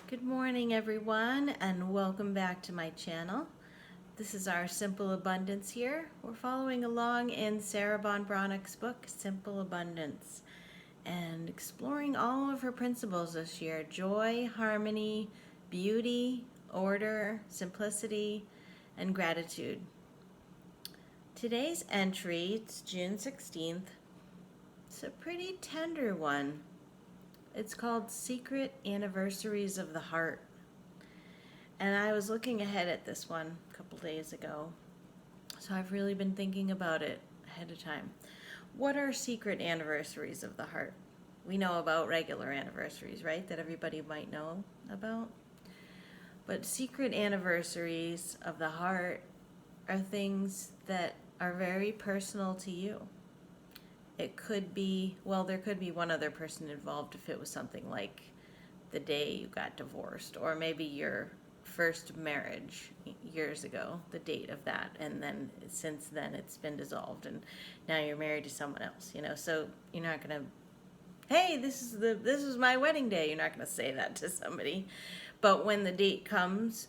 Good morning, everyone, and welcome back to my channel. This is our Simple Abundance here. We're following along in Sarah Von Bronick's book, Simple Abundance, and exploring all of her principles this year: joy, harmony, beauty, order, simplicity, and gratitude. Today's entry, it's June 16th. It's a pretty tender one. It's called Secret Anniversaries of the Heart. And I was looking ahead at this one a couple days ago, so I've really been thinking about it ahead of time. What are secret anniversaries of the heart? We know about regular anniversaries, right, that everybody might know about. But secret anniversaries of the heart are things that are very personal to you. It could be, well, there could be one other person involved if it was something like the day you got divorced, or maybe your first marriage years ago, the date of that, and then since then it's been dissolved and now you're married to someone else, so you're not going to, hey, this is my wedding day. You're not going to say that to somebody. But when the date comes,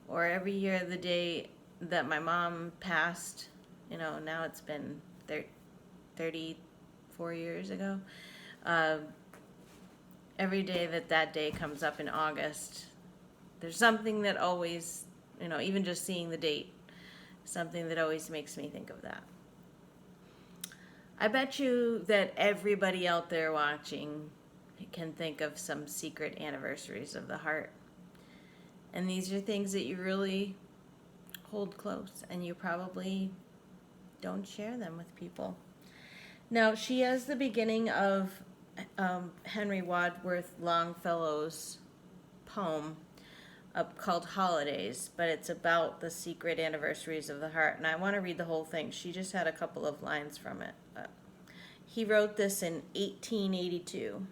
or every year the day that my mom passed, now it's been 34 years ago. Every day that day comes up in August, there's something that always, even just seeing the date, something that always makes me think of that. I bet you that everybody out there watching can think of some secret anniversaries of the heart. And these are things that you really hold close, and you probably don't share them with people. Now, she has the beginning of Henry Wadsworth Longfellow's poem called Holidays, but it's about the secret anniversaries of the heart, and I want to read the whole thing. She just had a couple of lines from it. He wrote this in 1882.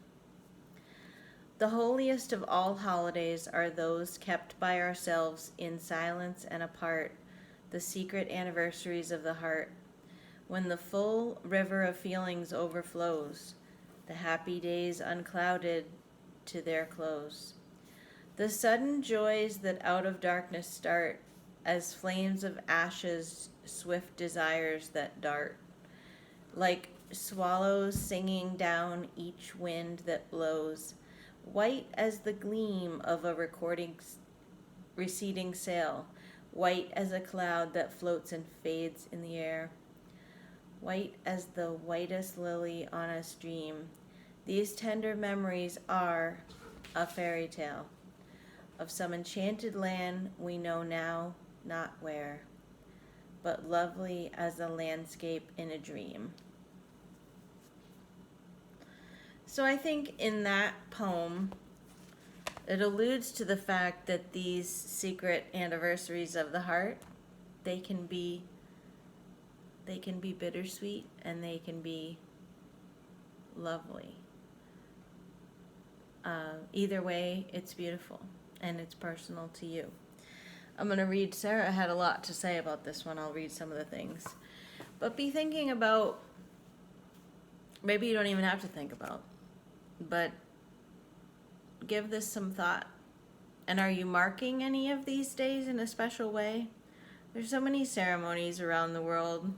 The holiest of all holidays are those kept by ourselves in silence and apart, the secret anniversaries of the heart, when the full river of feelings overflows, the happy days unclouded to their close. The sudden joys that out of darkness start, as flames of ashes, swift desires that dart, like swallows singing down each wind that blows, white as the gleam of a receding sail, white as a cloud that floats and fades in the air, white as the whitest lily on a stream. These tender memories are a fairy tale of some enchanted land we know now not where, but lovely as a landscape in a dream. So I think in that poem, it alludes to the fact that these secret anniversaries of the heart, they can be bittersweet, and they can be lovely. Either way, it's beautiful, and it's personal to you. I'm going to read, Sarah had a lot to say about this one. I'll read some of the things. But be thinking about, maybe you don't even have to think about, but give this some thought. And are you marking any of these days in a special way? There's so many ceremonies around the world.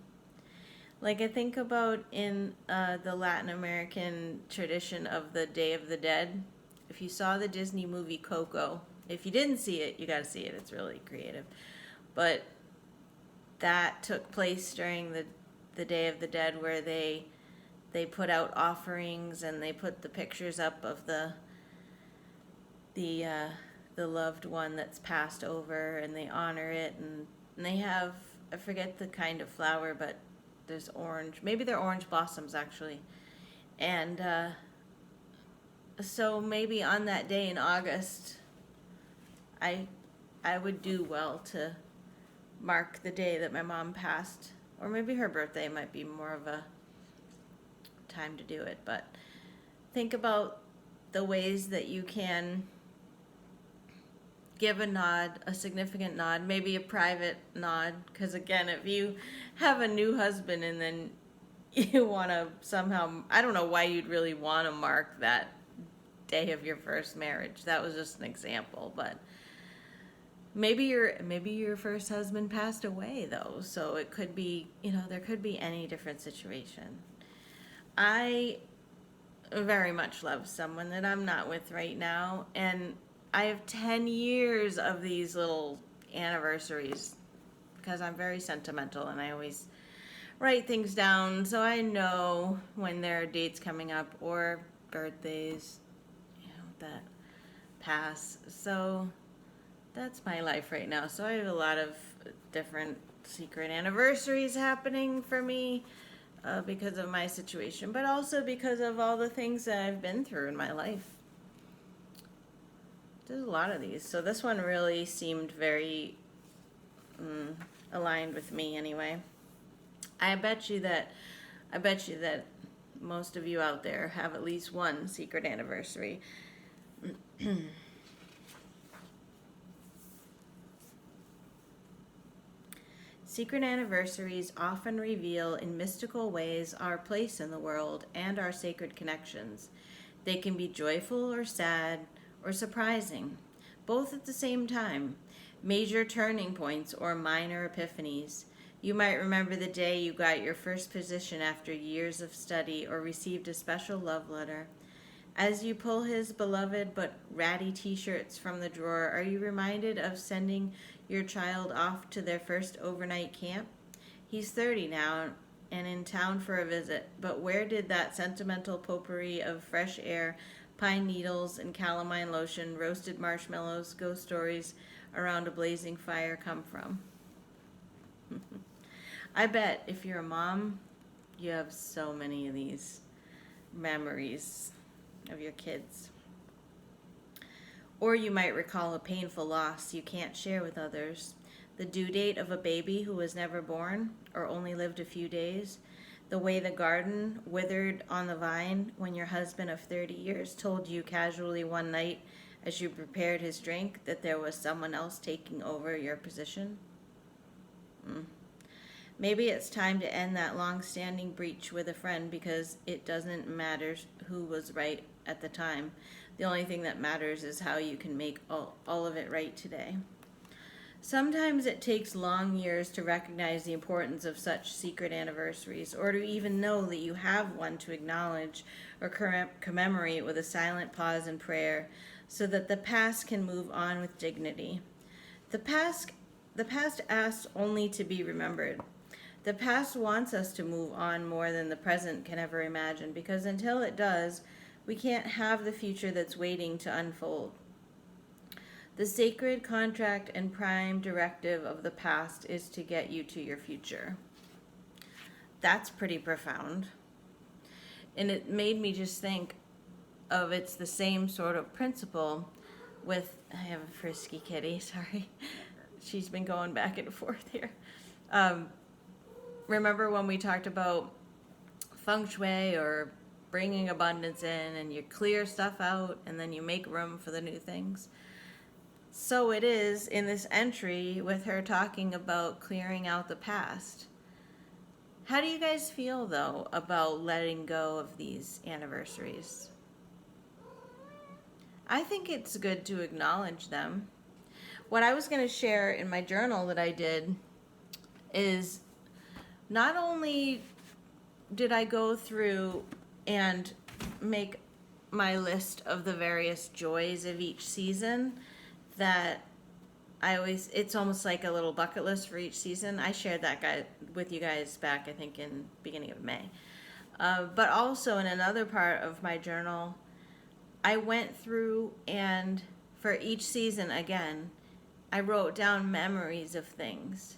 Like I think about in the Latin American tradition of the Day of the Dead. If you saw the Disney movie Coco, if you didn't see it, you got to see it. It's really creative. But that took place during the Day of the Dead, where they put out offerings, and they put the pictures up of the loved one that's passed over, and they honor it, and they have, I forget the kind of flower, but there's orange, maybe they're orange blossoms actually, and so maybe on that day in August, I would do well to mark the day that my mom passed, or maybe her birthday might be more of a time to do it. But think about the ways that you can give a nod, a significant nod, maybe a private nod, because again, if you have a new husband and then you want to somehow, I don't know why you'd really want to mark that day of your first marriage. That was just an example, but maybe your first husband passed away though, so it could be, there could be any different situation. I very much love someone that I'm not with right now, and I have 10 years of these little anniversaries because I'm very sentimental and I always write things down so I know when there are dates coming up or birthdays, that pass. So that's my life right now. So I have a lot of different secret anniversaries happening for me because of my situation, but also because of all the things that I've been through in my life. There's a lot of these. So this one really seemed very aligned with me anyway. I bet you that most of you out there have at least one secret anniversary. Secret anniversaries often reveal in mystical ways our place in the world and our sacred connections. They can be joyful or sad or surprising, both at the same time, major turning points or minor epiphanies. You might remember the day you got your first position after years of study or received a special love letter. As you pull his beloved but ratty t-shirts from the drawer, are you reminded of sending your child off to their first overnight camp? He's 30 now and in town for a visit, but where did that sentimental potpourri of fresh air, pine needles, and calamine lotion, roasted marshmallows, ghost stories around a blazing fire come from? I bet if you're a mom, you have so many of these memories of your kids. Or you might recall a painful loss you can't share with others. The due date of a baby who was never born or only lived a few days. The way the garden withered on the vine when your husband of 30 years told you casually one night as you prepared his drink that there was someone else taking over your position. Maybe it's time to end that long-standing breach with a friend because it doesn't matter who was right at the time. The only thing that matters is how you can make all of it right today. Sometimes it takes long years to recognize the importance of such secret anniversaries, or to even know that you have one to acknowledge or commemorate with a silent pause in prayer, so that the past can move on with dignity. The past asks only to be remembered. The past wants us to move on more than the present can ever imagine, because until it does, we can't have the future that's waiting to unfold. The sacred contract and prime directive of the past is to get you to your future. That's pretty profound. And it made me just think of it's the same sort of principle with, I have a frisky kitty, sorry. She's been going back and forth here. Remember when we talked about feng shui or bringing abundance in, and you clear stuff out and then you make room for the new things? So it is in this entry with her talking about clearing out the past. How do you guys feel, though, about letting go of these anniversaries? I think it's good to acknowledge them. What I was going to share in my journal that I did is not only did I go through and make my list of the various joys of each season that it's almost like a little bucket list for each season. I shared that with you guys back, I think, in beginning of May. But also in another part of my journal, I went through and for each season again, I wrote down memories of things.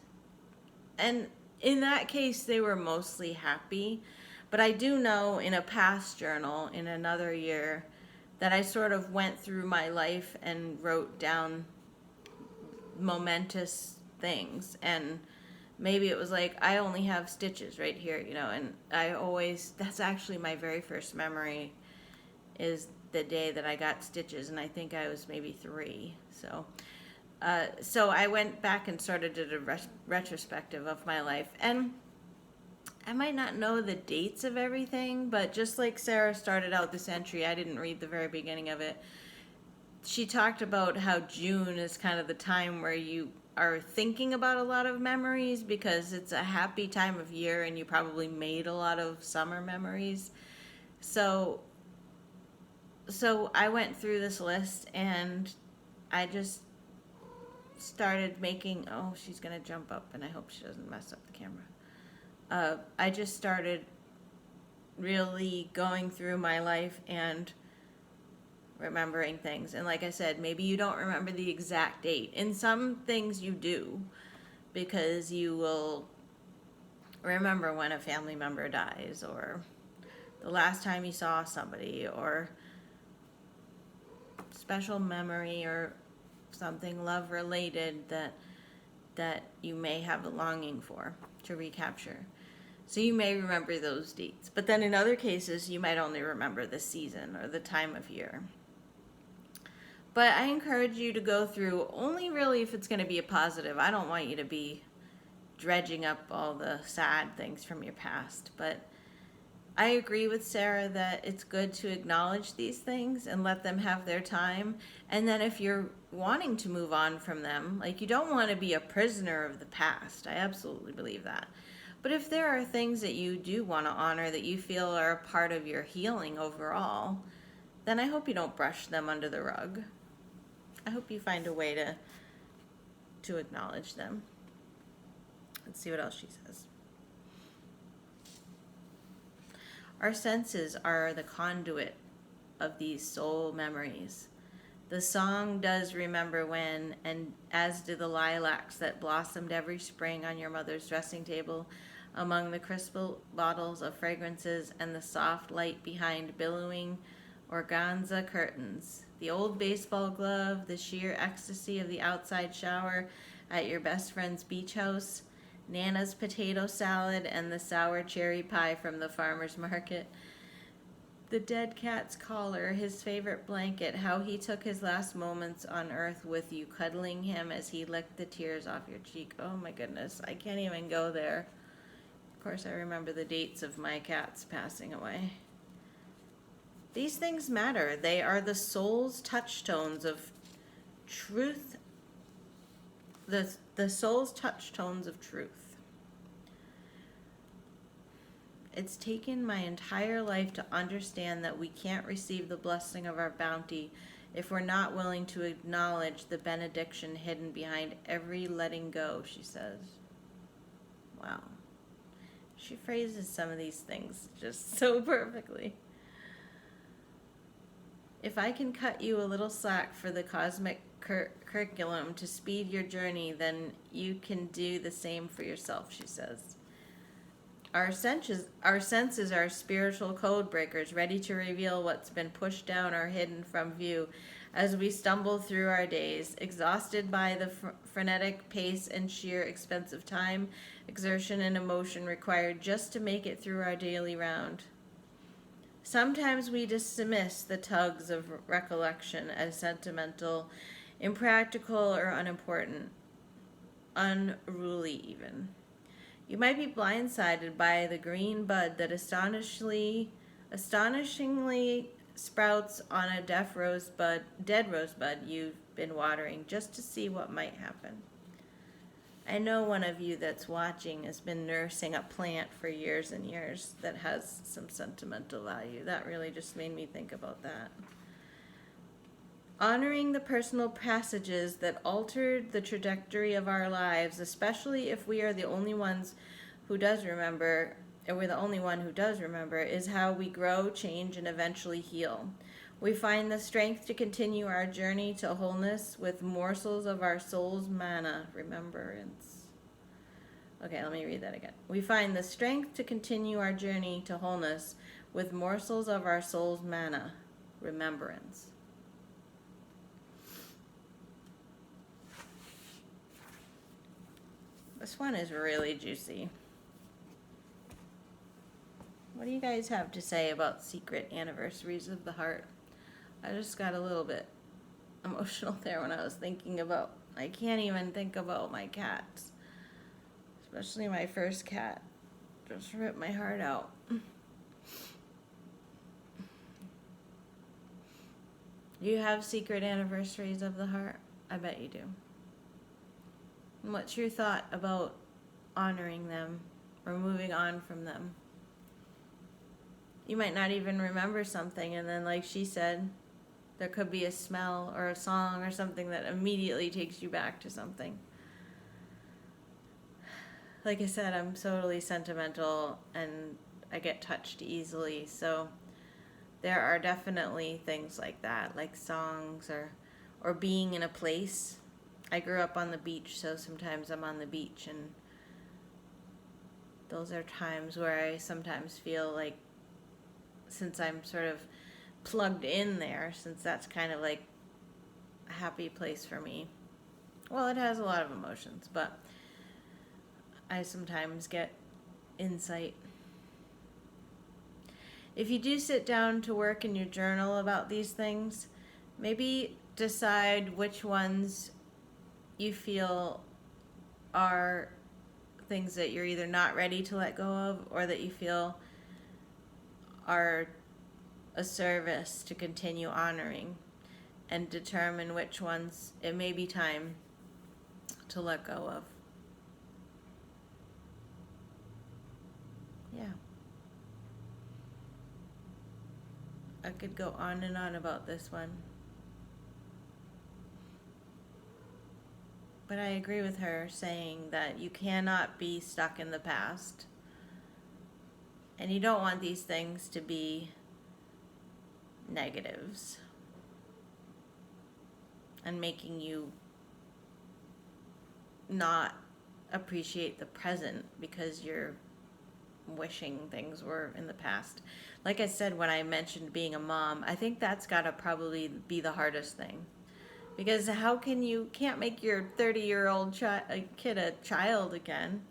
And in that case, they were mostly happy. But I do know in a past journal, in another year, that I sort of went through my life and wrote down momentous things. And maybe it was like, I only have stitches right here, and that's actually my very first memory is the day that I got stitches, and I think I was maybe 3. So I went back and sort of did a retrospective of my life. And I might not know the dates of everything, but just like Sarah started out this entry, I didn't read the very beginning of it. She talked about how June is kind of the time where you are thinking about a lot of memories because it's a happy time of year and you probably made a lot of summer memories. So I went through this list and I just started making, oh, she's going to jump up and I hope she doesn't mess up the camera. I just started really going through my life and remembering things. And like I said, maybe you don't remember the exact date. In some things you do, because you will remember when a family member dies, or the last time you saw somebody, or special memory, or something love related that you may have a longing for to recapture. So you may remember those dates. But then in other cases, you might only remember the season or the time of year. But I encourage you to go through only really if it's going to be a positive. I don't want you to be dredging up all the sad things from your past. But I agree with Sarah that it's good to acknowledge these things and let them have their time. And then if you're wanting to move on from them, like, you don't want to be a prisoner of the past. I absolutely believe that. But if there are things that you do want to honor that you feel are a part of your healing overall, then I hope you don't brush them under the rug. I hope you find a way to acknowledge them. Let's see what else she says. Our senses are the conduit of these soul memories. The song does remember when, and as do the lilacs that blossomed every spring on your mother's dressing table, among the crystal bottles of fragrances and the soft light behind billowing organza curtains, the old baseball glove, the sheer ecstasy of the outside shower at your best friend's beach house, Nana's potato salad and the sour cherry pie from the farmer's market, the dead cat's collar, his favorite blanket, how he took his last moments on earth with you, cuddling him as he licked the tears off your cheek. Oh my goodness, I can't even go there. Of course, I remember the dates of my cats passing away. These things matter. They are the soul's touchstones of truth. The soul's touchstones of truth. It's taken my entire life to understand that we can't receive the blessing of our bounty if we're not willing to acknowledge the benediction hidden behind every letting go, she says. Wow. She phrases some of these things just so perfectly. If I can cut you a little slack for the cosmic curriculum to speed your journey, then you can do the same for yourself, she says. Our senses are spiritual code breakers, ready to reveal what's been pushed down or hidden from view as we stumble through our days, exhausted by the frenetic pace and sheer expense of time, exertion, and emotion required just to make it through our daily round. Sometimes we dismiss the tugs of recollection as sentimental, impractical, or unimportant, unruly even. You might be blindsided by the green bud that astonishingly sprouts on a dead rosebud you've been watering just to see what might happen. I know one of you that's watching has been nursing a plant for years and years that has some sentimental value. That really just made me think about that. Honoring the personal passages that altered the trajectory of our lives, especially if we are the only ones who does remember, or we're the only one who does remember, is how we grow, change, and eventually heal. We find the strength to continue our journey to wholeness with morsels of our soul's manna, remembrance. Okay, let me read that again. We find the strength to continue our journey to wholeness with morsels of our soul's manna, remembrance. This one is really juicy. What do you guys have to say about secret anniversaries of the heart? I just got a little bit emotional there when I was thinking about, I can't even think about my cats, especially my first cat. just rip my heart out. You have secret anniversaries of the heart? I bet you do. And what's your thought about honoring them or moving on from them? You might not even remember something, and then like she said, there could be a smell or a song or something that immediately takes you back to something. Like I said, I'm totally sentimental and I get touched easily, so there are definitely things like that, like songs or being in a place. I grew up on the beach, so sometimes I'm on the beach, and those are times where I sometimes feel like, since I'm sort of plugged in there, since that's kind of like a happy place for me. Well, it has a lot of emotions, but I sometimes get insight. If you do sit down to work in your journal about these things, maybe decide which ones you feel are things that you're either not ready to let go of or that you feel are a service to continue honoring, and determine which ones it may be time to let go of. Yeah. I could go on and on about this one. But I agree with her saying that you cannot be stuck in the past. And you don't want these things to be negatives and making you not appreciate the present because you're wishing things were in the past. Like I said, when I mentioned being a mom, I think that's got to probably be the hardest thing. Because how can you can't make your 30-year-old kid a child again.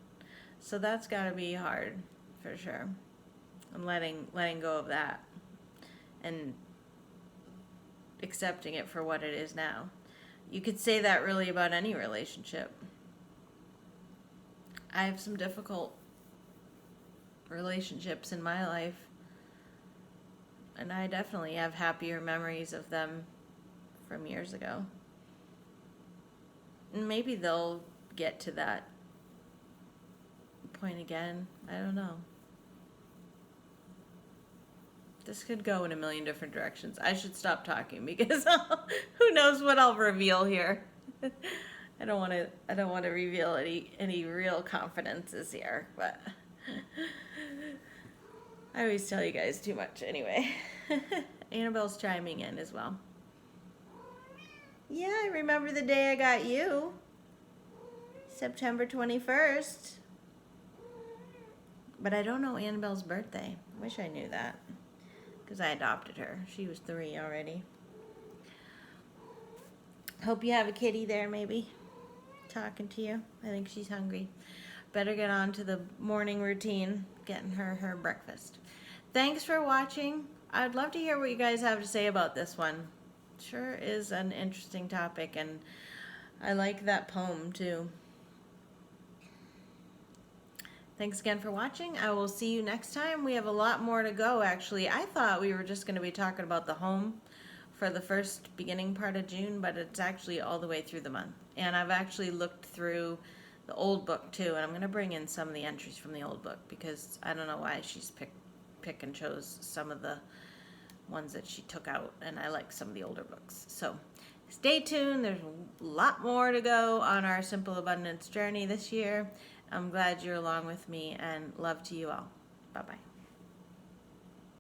So that's got to be hard for sure. And letting go of that and accepting it for what it is now. You could say that really about any relationship. I have some difficult relationships in my life, and I definitely have happier memories of them from years ago. And maybe they'll get to that point again. I don't know. This could go in a million different directions. I should stop talking because who knows what I'll reveal here. I don't want to reveal any real confidences here, but I always tell you guys too much anyway. Annabelle's chiming in as well. Yeah, I remember the day I got you. September 21st. But I don't know Annabelle's birthday. Wish I knew that. Because I adopted her. She was 3 already. Hope you have a kitty there, maybe. Talking to you. I think she's hungry. Better get on to the morning routine. Getting her breakfast. Thanks for watching. I'd love to hear what you guys have to say about this one. Sure is an interesting topic, and I like that poem too. Thanks again for watching. I will see you next time. We have a lot more to go, actually. I thought we were just going to be talking about the home for the first beginning part of June, but it's actually all the way through the month. And I've actually looked through the old book too, and I'm going to bring in some of the entries from the old book because I don't know why she's pick and chose some of the ones that she took out, and I like some of the older books. So stay tuned. There's a lot more to go on our Simple Abundance journey this year. I'm glad you're along with me, and love to you all. Bye-bye.